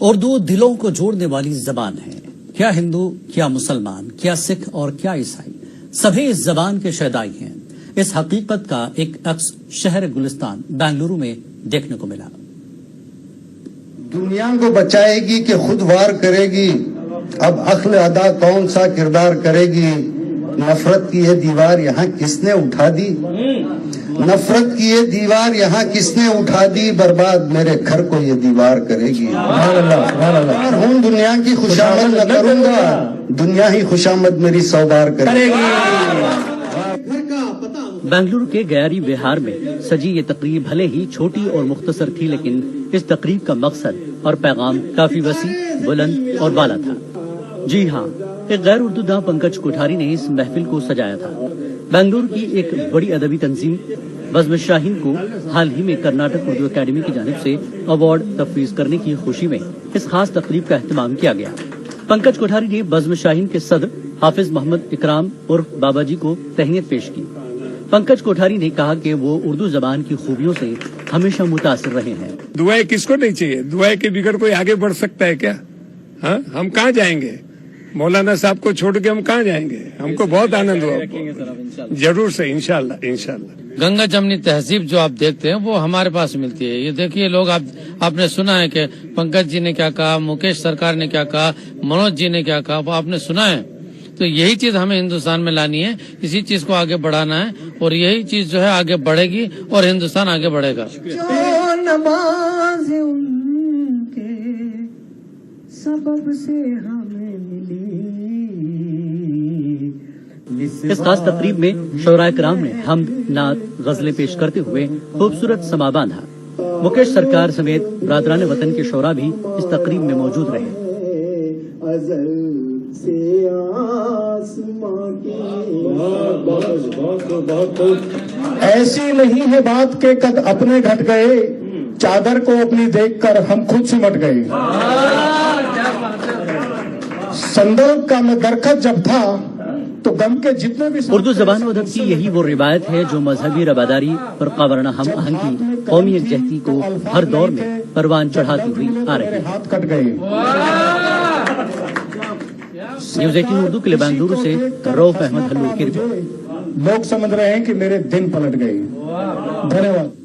اردو دلوں کو جوڑنے والی زبان ہے. کیا ہندو، کیا مسلمان، کیا سکھ اور کیا عیسائی، سبھی اس زبان کے شیدائی ہیں. اس حقیقت کا ایک عکس شہر گلستان بنگلورو میں دیکھنے کو ملا. دنیا کو بچائے گی کہ خود وار کرے گی، اب عقل ادا کون سا کردار کرے گی. نفرت کی یہ دیوار یہاں کس نے اٹھا دی، نفرت کی یہ دیوار یہاں کس نے اٹھا دی، برباد میرے گھر کو یہ دیوار کرے گی. ہوں دنیا کی خوشامد نہ کروں گا، دنیا ہی خوشامد میری 100 بار کرے گی. بنگلورو کے گیاری بہار میں سجی یہ تقریب بھلے ہی چھوٹی اور مختصر تھی، لیکن اس تقریب کا مقصد اور پیغام کافی وسیع، بلند اور بالا تھا. جی ہاں، ایک غیر اردو داں پنکج کوٹھاری نے اس محفل کو سجایا تھا. بنگلور کی ایک بڑی ادبی تنظیم بزم شاہین کو حال ہی میں کرناٹک اردو اکیڈمی کی جانب سے ایوارڈ تفویض کرنے کی خوشی میں اس خاص تقریب کا اہتمام کیا گیا. پنکج کوٹھاری نے بزم شاہین کے صدر حافظ محمد اکرام عرف بابا جی کو تہنیت پیش کی. پنکج کوٹھاری نے کہا کہ وہ اردو زبان کی خوبیوں سے ہمیشہ متاثر رہے ہیں. دعائیں کس کو نہیں چاہیے؟ دعائیں کے بغیر کوئی آگے بڑھ سکتا ہے کیا؟ ہاں، ہم کہاں جائیں گے؟ مولانا صاحب کو چھوڑ کے ہم کہاں جائیں گے؟ ہم کو بہت آنند ہوا. ضرور سے انشاءاللہ. گنگا جمنی تہذیب جو آپ دیکھتے ہیں وہ ہمارے پاس ملتی ہے. یہ دیکھیے لوگ، آپ نے سنا ہے کہ پنکج جی نے کیا کہا، مکیش سرکار نے کیا کہا، منوج جی نے کیا کہا، وہ آپ نے سنا ہے. تو یہی چیز ہمیں ہندوستان میں لانی ہے، اسی چیز کو آگے بڑھانا ہے، اور یہی چیز جو ہے آگے بڑھے گی اور ہندوستان آگے بڑھے گا. جو نماز ان کے سبب سے ہمیں ملی. اس خاص تقریب میں شعراء کرام نے حمد، نعت، غزلیں پیش کرتے ہوئے خوبصورت سما باندھا. مکیش سرکار سمیت برادران وطن کے شعراء بھی اس تقریب میں موجود رہے. ایسی نہیں ہے بات کہ قد اپنے گھٹ گئے، چادر کو اپنی دیکھ کر ہم خود سمٹ گئے. سندل کا میں درخت جب تھا تو غم کے جتنے بھی. اردو زبان و ادب کی یہی وہ روایت ہے جو مذہبی رواداری اور قوارنہ ہم آہنگی، قومی یکجہتی کو ہر دور میں پروان چڑھاتی ہوئی آ رہی ہے. ہاتھ کٹ گئے. نیوز 18 اردو کے لیے بنگلورو سے روف احمد ہلو کی رپورٹ. لوگ سمجھ رہے ہیں کہ میرے دن پلٹ گئے. دھنیہ واد.